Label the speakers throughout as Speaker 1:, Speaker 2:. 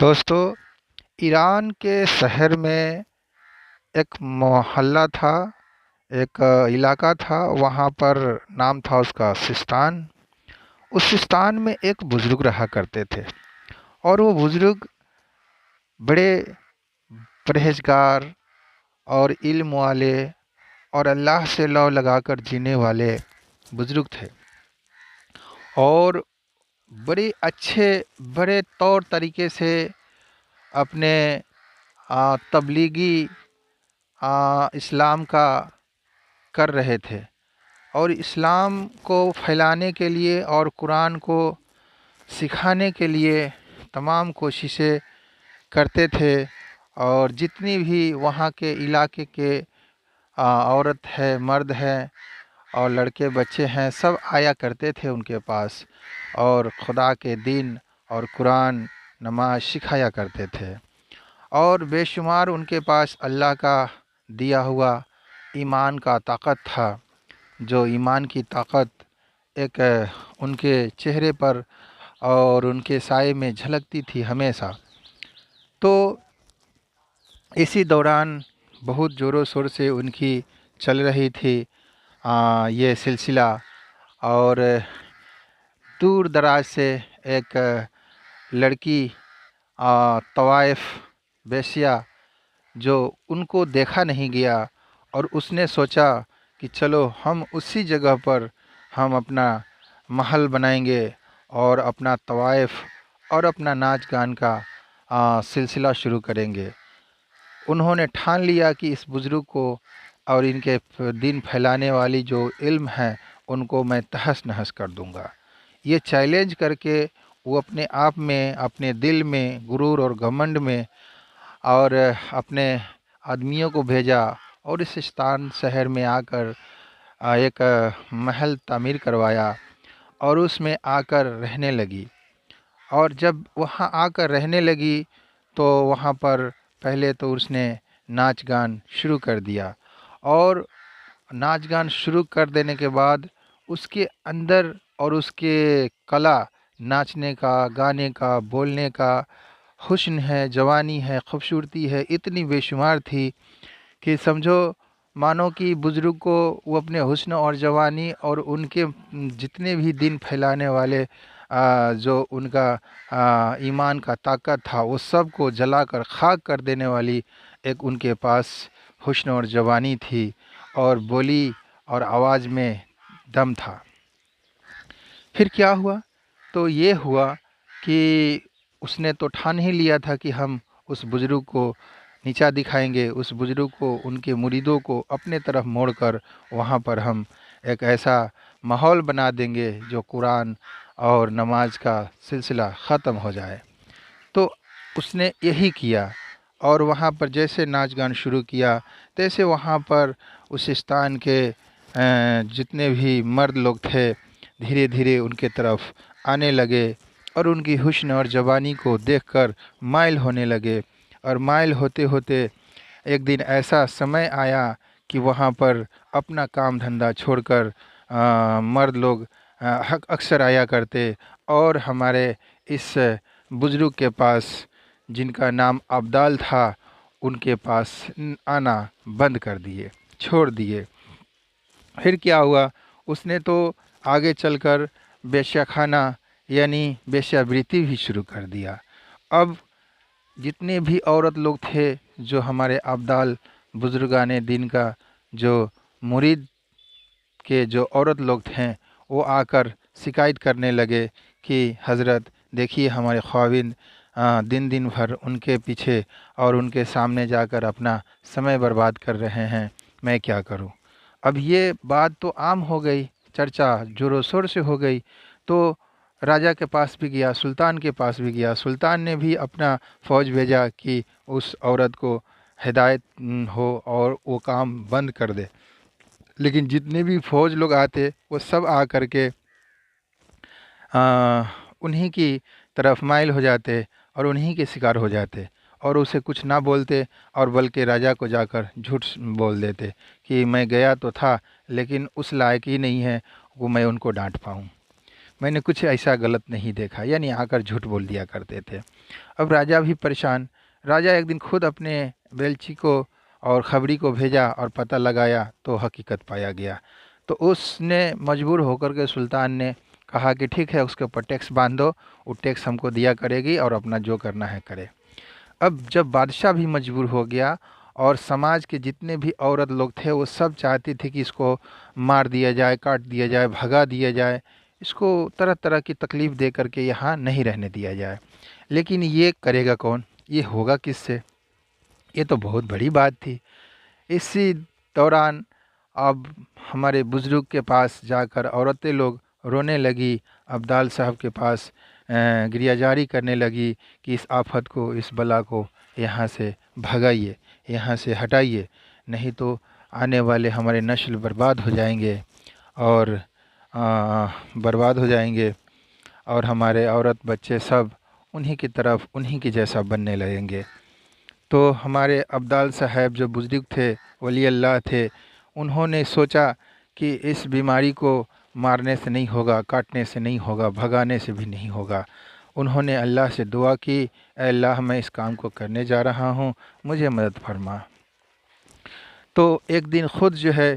Speaker 1: दोस्तों, ईरान के शहर में एक मोहल्ला था, एक इलाका था। वहाँ पर नाम था उसका सिस्तान। उस सिस्तान में एक बुज़ुर्ग रहा करते थे और वो बुज़ुर्ग बड़े परहेज़गार और इल्म वाले और अल्लाह से लौ लगाकर जीने वाले बुज़ुर्ग थे। और बड़े अच्छे, बड़े तौर तरीके से अपने तबलीगी इस्लाम का कर रहे थे और इस्लाम को फैलाने के लिए और कुरान को सिखाने के लिए तमाम कोशिशें करते थे। और जितनी भी वहाँ के इलाके के औरत है, मर्द है और लड़के बच्चे हैं, सब आया करते थे उनके पास और खुदा के दिन और कुरान नमाज सिखाया करते थे। और बेशुमार उनके पास अल्लाह का दिया हुआ ईमान का ताकत था, जो ईमान की ताकत एक उनके चेहरे पर और उनके साए में झलकती थी हमेशा। तो इसी दौरान बहुत ज़ोरों शोर से उनकी चल रही थी ये सिलसिला। और दूर दराज से एक लड़की तवाइफ बेश्या, जो उनको देखा नहीं गया, और उसने सोचा कि चलो हम उसी जगह पर हम अपना महल बनाएंगे और अपना तवाइफ और अपना नाच गान का सिलसिला शुरू करेंगे। उन्होंने ठान लिया कि इस बुज़ुर्ग को और इनके दिन फैलाने वाली जो इल्म है उनको मैं तहस नहस कर दूंगा। ये चैलेंज करके वो अपने आप में, अपने दिल में गुरूर और घमंड में और अपने आदमियों को भेजा और इस स्थान शहर में आकर एक महल तामीर करवाया और उसमें आकर रहने लगी। और जब वहाँ आकर रहने लगी तो वहाँ पर पहले तो उसने नाच गान शुरू कर दिया। और नाच गान शुरू कर देने के बाद उसके अंदर और उसके कला, नाचने का, गाने का, बोलने का हुस्न है, जवानी है, खूबसूरती है, इतनी बेशुमार थी कि समझो मानो कि बुज़ुर्ग को वो अपने हुस्न और जवानी और उनके जितने भी दिन फैलाने वाले जो उनका ईमान का ताकत था, वो सब को जलाकर खाक कर देने वाली एक उनके पास हुस्न और जवानी थी और बोली और आवाज़ में दम था। फिर क्या हुआ? तो ये हुआ कि उसने तो ठान ही लिया था कि हम उस बुज़ुर्ग को नीचा दिखाएंगे, उस बुज़ुर्ग को, उनके मुरीदों को अपने तरफ मोड़कर वहाँ पर हम एक ऐसा माहौल बना देंगे जो कुरान और नमाज का सिलसिला ख़त्म हो जाए। तो उसने यही किया और वहाँ पर जैसे नाच गान शुरू किया, तैसे वहाँ पर उस स्थान के जितने भी मर्द लोग थे धीरे धीरे उनके तरफ आने लगे और उनकी हुस्न और जवानी को देखकर माइल होने लगे। और माइल होते होते एक दिन ऐसा समय आया कि वहाँ पर अपना काम धंधा छोड़कर मर्द लोग अक्सर आया करते और हमारे इस बुज़ुर्ग के पास, जिनका नाम अब्दाल था, उनके पास आना बंद कर दिए, छोड़ दिए। फिर क्या हुआ? उसने तो आगे चलकर वेश्याखाना यानी वेश्यावृत्ति भी शुरू कर दिया। अब जितने भी औरत लोग थे, जो हमारे अब्दाल बुजुर्गाने दिन का जो मुरीद के जो औरत लोग थे, वो आकर शिकायत करने लगे कि हज़रत देखिए, हमारे ख़्वाविन दिन दिन भर उनके पीछे और उनके सामने जाकर अपना समय बर्बाद कर रहे हैं, मैं क्या करूं? अब ये बात तो आम हो गई, चर्चा ज़ोरों शोर से हो गई। तो राजा के पास भी गया, सुल्तान के पास भी गया। सुल्तान ने भी अपना फ़ौज भेजा कि उस औरत को हिदायत हो और वो काम बंद कर दे। लेकिन जितने भी फ़ौज लोग आते वो सब आ कर के उन्हीं की तरफ माइल हो जाते और उन्हीं के शिकार हो जाते और उसे कुछ ना बोलते, और बल्कि राजा को जाकर झूठ बोल देते कि मैं गया तो था लेकिन उस लायक ही नहीं है वो मैं उनको डांट पाऊँ। मैंने कुछ ऐसा गलत नहीं देखा, यानी आकर झूठ बोल दिया करते थे। अब राजा भी परेशान। राजा एक दिन खुद अपने बेलची को और खबरी को भेजा और पता लगाया तो हकीकत पाया गया। तो उसने मजबूर होकर के सुल्तान ने कहा कि ठीक है, उसके ऊपर टैक्स बांध दो, वो टैक्स हमको दिया करेगी और अपना जो करना है करे। अब जब बादशाह भी मजबूर हो गया और समाज के जितने भी औरत लोग थे वो सब चाहती थी कि इसको मार दिया जाए, काट दिया जाए, भगा दिया जाए, इसको तरह तरह की तकलीफ़ दे करके यहाँ नहीं रहने दिया जाए। लेकिन ये करेगा कौन? ये होगा किससे? ये तो बहुत बड़ी बात थी। इसी दौरान अब हमारे बुज़ुर्ग के पास जाकर औरतें लोग रोने लगी, अब्दाल साहब के पास गिरियाजारी करने लगी कि इस आफ़त को, इस बला को यहाँ से भगाइए, यहाँ से हटाइए, नहीं तो आने वाले हमारे नस्ल बर्बाद हो जाएंगे और बर्बाद हो जाएंगे और हमारे औरत बच्चे सब उन्हीं की तरफ, उन्हीं के जैसा बनने लगेंगे। तो हमारे अब्दाल साहब जो बुज़ुर्ग थे, वली अल्लाह थे, उन्होंने सोचा कि इस बीमारी को मारने से नहीं होगा, काटने से नहीं होगा, भगाने से भी नहीं होगा। उन्होंने अल्लाह से दुआ की, ऐ अल्लाह मैं इस काम को करने जा रहा हूँ, मुझे मदद फरमा। तो एक दिन ख़ुद जो है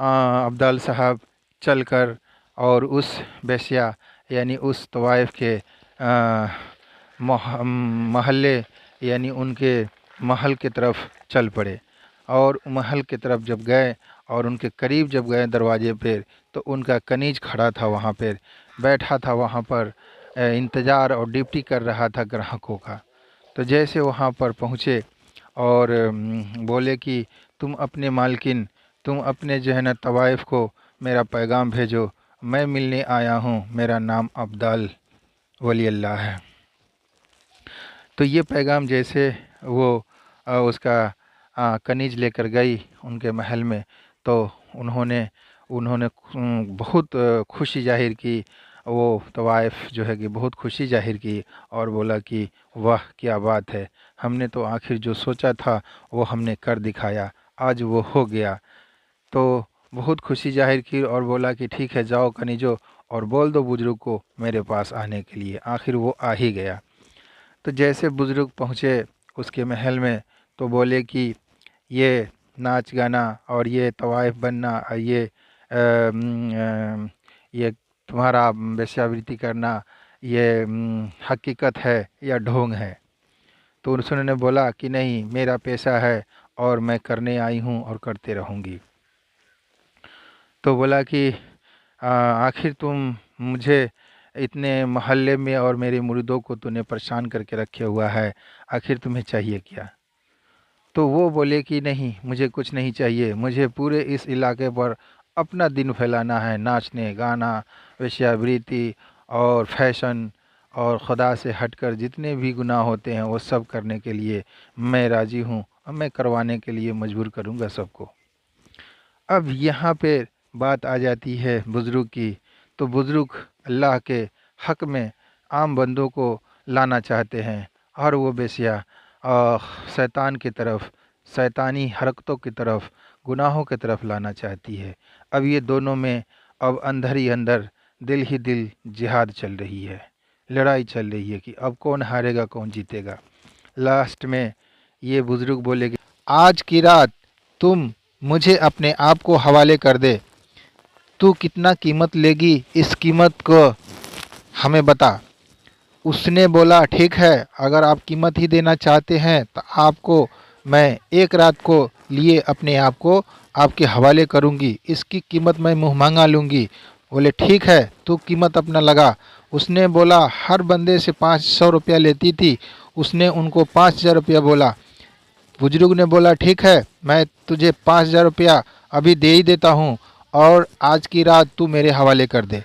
Speaker 1: अब्दाल साहब चलकर और उस वेश्या यानी उस तवाइफ के महल्ले यानी उनके महल की तरफ चल पड़े। और महल की तरफ जब गए और उनके करीब जब गए दरवाजे पर, तो उनका कनीज खड़ा था वहाँ पर, बैठा था वहाँ पर, इंतज़ार और ड्यूटी कर रहा था ग्राहकों का। तो जैसे वहाँ पर पहुँचे और बोले कि तुम अपने मालकिन, तुम अपने जो है ना तवाइफ को मेरा पैगाम भेजो, मैं मिलने आया हूँ, मेरा नाम अब्दाल वली अल्लाह है। तो ये पैगाम जैसे वो उसका कनीज लेकर गई उनके महल में, तो उन्होंने उन्होंने बहुत खुशी जाहिर की। वो तवाइफ जो है कि बहुत खुशी जाहिर की और बोला कि वाह क्या बात है, हमने तो आखिर जो सोचा था वो हमने कर दिखाया, आज वो हो गया। तो बहुत खुशी जाहिर की और बोला कि ठीक है, जाओ कनीजो और बोल दो बुज़ुर्ग को मेरे पास आने के लिए। आखिर वो आ ही गया। तो जैसे बुज़ुर्ग पहुँचे उसके महल में, तो बोले कि ये नाच गाना और ये तवाइफ बनना, ये तुम्हारा वेश्यावृत्ति करना, ये हकीकत है या ढोंग है? तो उन्होंने बोला कि नहीं, मेरा पेशा है और मैं करने आई हूँ और करते रहूँगी। तो बोला कि आखिर तुम मुझे इतने महल्ले में और मेरे मुरीदों को तूने परेशान करके रखे हुआ है, आखिर तुम्हें चाहिए क्या? तो वो बोले कि नहीं, मुझे कुछ नहीं चाहिए, मुझे पूरे इस इलाके पर अपना दिन फैलाना है, नाचने गाना, वेश्यावृत्ति और फैशन और खुदा से हटकर जितने भी गुनाह होते हैं वो सब करने के लिए मैं राज़ी हूँ और मैं करवाने के लिए मजबूर करूँगा सबको। अब यहाँ पे बात आ जाती है बुज़ुर्ग की। तो बुज़ुर्ग अल्लाह के हक़ में आम बंदों को लाना चाहते हैं और वो बेस्या शैतान की तरफ, शैतानी हरकतों की तरफ, गुनाहों की तरफ लाना चाहती है। अब ये दोनों में अब अंदर ही अंदर, दिल ही दिल जिहाद चल रही है, लड़ाई चल रही है कि अब कौन हारेगा कौन जीतेगा। लास्ट में ये बुज़ुर्ग बोले कि आज की रात तुम मुझे अपने आप को हवाले कर दे, तू कितना कीमत लेगी, इस कीमत को हमें बता। उसने बोला ठीक है, अगर आप कीमत ही देना चाहते हैं तो आपको मैं एक रात को लिए अपने आप को आपके हवाले करूंगी, इसकी कीमत मैं मुँह मांगा लूँगी। बोले ठीक है, तू कीमत अपना लगा। उसने बोला हर बंदे से 500 रुपया लेती थी, उसने उनको 5000 रुपया बोला। बुजुर्ग ने बोला ठीक है, मैं तुझे 5000 रुपया अभी दे ही देता हूँ और आज की रात तू मेरे हवाले कर दे,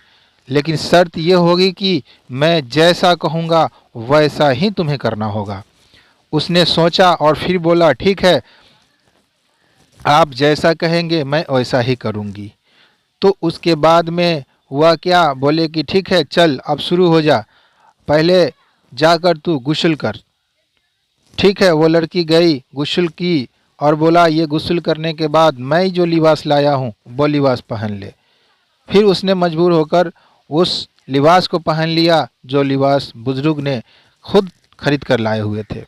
Speaker 1: लेकिन शर्त ये होगी कि मैं जैसा कहूँगा वैसा ही तुम्हें करना होगा। उसने सोचा और फिर बोला ठीक है, आप जैसा कहेंगे मैं वैसा ही करूँगी। तो उसके बाद में हुआ क्या, बोले कि ठीक है चल अब शुरू हो जा, पहले जाकर तू गुस्ल कर। ठीक है, वो लड़की गई, गुस्ल की और बोला ये गुस्ल करने के बाद मैं जो लिबास लाया हूँ वो लिबास पहन ले। फिर उसने मजबूर होकर उस लिबास को पहन लिया जो लिबास बुजुर्ग ने खुद खरीद कर लाए हुए थे।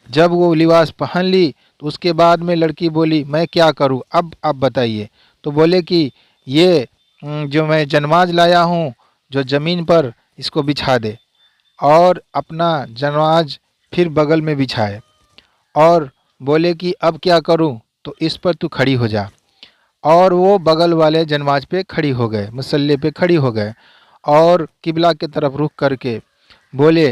Speaker 1: जब वो लिबास पहन ली तो उसके बाद में लड़की बोली मैं क्या करूं, अब आप बताइए। तो बोले कि ये जो मैं जनमाज लाया हूं जो ज़मीन पर इसको बिछा दे, और अपना जनमाज फिर बगल में बिछाए और बोले कि अब क्या करूं, तो इस पर तू खड़ी हो जा। और वो बगल वाले जनमाज पे खड़ी हो गए, मुसल्ले पे खड़ी हो गए और किबला की तरफ रुख करके बोले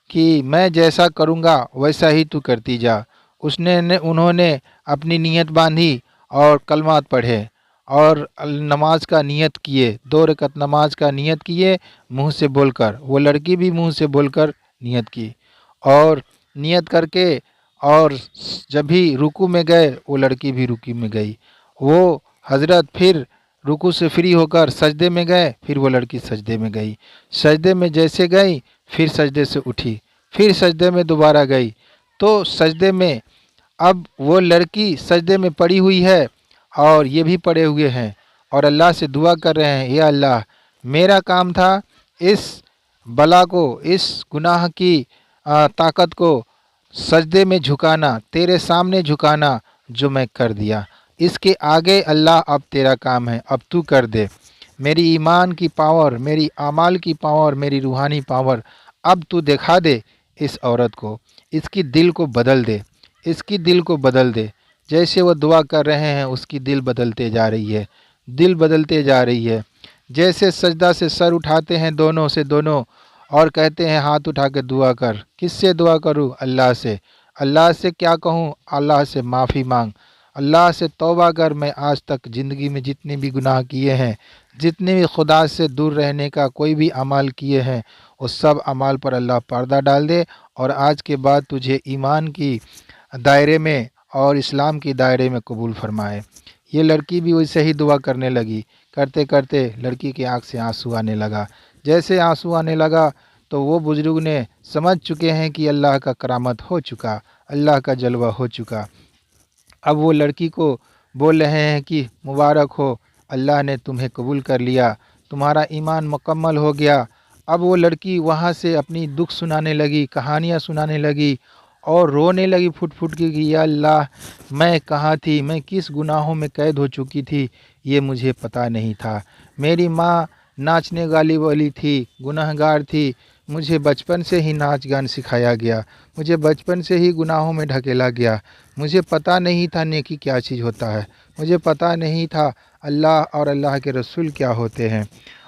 Speaker 1: कि मैं जैसा करूँगा वैसा ही तू करती जा। उन्होंने अपनी नीयत बांधी और कलमात पढ़े और नमाज का नियत किए, 2 रकत नमाज का नियत किए मुंह से बोलकर। वो लड़की भी मुंह से बोलकर नियत की और नियत करके, और जब भी रुकू में गए वो लड़की भी रुकू में गई। वो हज़रत फिर रुकू से फ्री होकर सजदे में गए, फिर वो लड़की सजदे में गई। सजदे में जैसे गई फिर सजदे से उठी, फिर सजदे में दोबारा गई। तो सजदे में अब वो लड़की सजदे में पड़ी हुई है और ये भी पड़े हुए हैं और अल्लाह से दुआ कर रहे हैं, या अल्लाह मेरा काम था इस बला को, इस गुनाह की ताकत को सजदे में झुकाना, तेरे सामने झुकाना, जो मैं कर दिया। इसके आगे अल्लाह अब तेरा काम है, अब तू कर दे। मेरी ईमान की पावर, मेरी आमाल की पावर, मेरी रूहानी पावर अब तू दिखा दे इस औरत को, इसकी दिल को बदल दे, इसकी दिल को बदल दे। जैसे वो दुआ कर रहे हैं उसकी दिल बदलते जा रही है, दिल बदलते जा रही है। जैसे सजदा से सर उठाते हैं दोनों से दोनों और कहते हैं हाथ उठा के दुआ कर। किससे दुआ करूं? अल्लाह से। अल्लाह से क्या कहूं? अल्लाह से माफ़ी मांग, अल्लाह से तौबा कर। मैं आज तक ज़िंदगी में जितने भी गुनाह किए हैं, जितने भी खुदा से दूर रहने का कोई भी अमाल किए हैं, उस सब अमाल पर अल्लाह पर्दा डाल दे और आज के बाद तुझे ईमान की दायरे में और इस्लाम की दायरे में कबूल फरमाए। ये लड़की भी वैसे ही दुआ करने लगी। करते करते लड़की की आँख से आंसू आने लगा। जैसे आंसू आने लगा तो वो बुज़ुर्ग ने समझ चुके हैं कि अल्लाह का करामत हो चुका, अल्लाह का जलवा हो चुका। अब वो लड़की को बोल रहे हैं कि मुबारक हो, अल्लाह ने तुम्हें कबूल कर लिया, तुम्हारा ईमान मुकम्मल हो गया। अब वो लड़की वहाँ से अपनी दुख सुनाने लगी, कहानियाँ सुनाने लगी और रोने लगी फुट फुट के कि या अल्लाह मैं कहाँ थी, मैं किस गुनाहों में कैद हो चुकी थी, ये मुझे पता नहीं था। मेरी माँ नाचने गाली वाली थी, गुनहगार थी, मुझे बचपन से ही नाच गान सिखाया गया, मुझे बचपन से ही गुनाहों में ढकेला गया। मुझे पता नहीं था नेकी क्या चीज़ होता है, मुझे पता नहीं था अल्लाह और अल्लाह के रसूल क्या होते हैं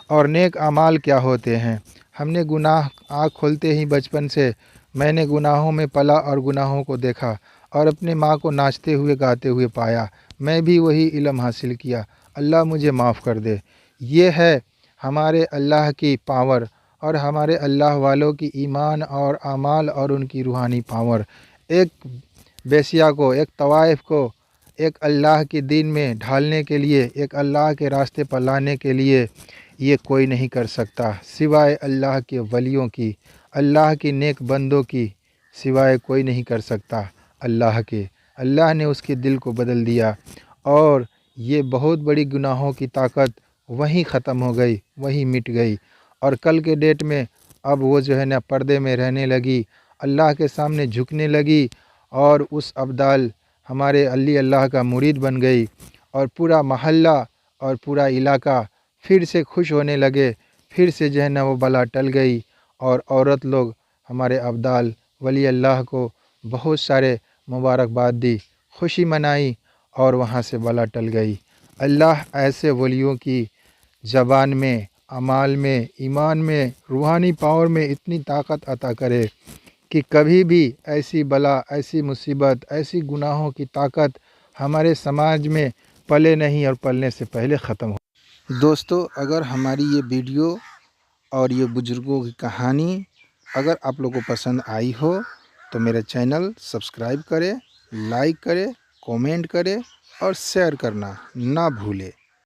Speaker 1: और नेक अमाल क्या होते हैं। हमने गुनाह आँख खोलते ही बचपन से मैंने गुनाहों में पला और गुनाहों को देखा और अपने माँ को नाचते हुए गाते हुए पाया। मैं भी वही इल्म हासिल किया। अल्लाह मुझे माफ़ कर दे। ये है हमारे अल्लाह की पावर और हमारे अल्लाह वालों की ईमान और आमाल और उनकी रूहानी पावर। एक बेसिया को, एक तवाइफ को एक अल्लाह के दीन में ढालने के लिए, एक अल्लाह के रास्ते पर लाने के लिए ये कोई नहीं कर सकता सिवाय अल्लाह के वलियों की, अल्लाह की नेक बंदों की, सिवाय कोई नहीं कर सकता अल्लाह के। अल्लाह ने उसके दिल को बदल दिया और ये बहुत बड़ी गुनाहों की ताकत वहीं ख़त्म हो गई, वहीं मिट गई। और कल के डेट में अब वो जो है ना पर्दे में रहने लगी, अल्लाह के सामने झुकने लगी और उस अब्दाल हमारे अली अल्लाह का मुरीद बन गई और पूरा महल्ला और पूरा इलाका फिर से खुश होने लगे। फिर से जो है ना वो बला टल गई और औरत लोग हमारे अब्दाल वली अल्लाह को बहुत सारे मुबारकबाद दी, खुशी मनाई और वहाँ से बला टल गई। अल्लाह ऐसे वलियों की ज़बान में, अमाल में, ईमान में, रूहानी पावर में इतनी ताकत अता करे कि कभी भी ऐसी बला, ऐसी मुसीबत, ऐसी गुनाहों की ताकत हमारे समाज में पले नहीं और पलने से पहले ख़त्म हो। दोस्तों, अगर हमारी ये वीडियो और ये बुज़ुर्गों की कहानी अगर आप लोगों को पसंद आई हो तो मेरा चैनल सब्सक्राइब करें, लाइक करें, कमेंट करें और शेयर करना ना भूलें।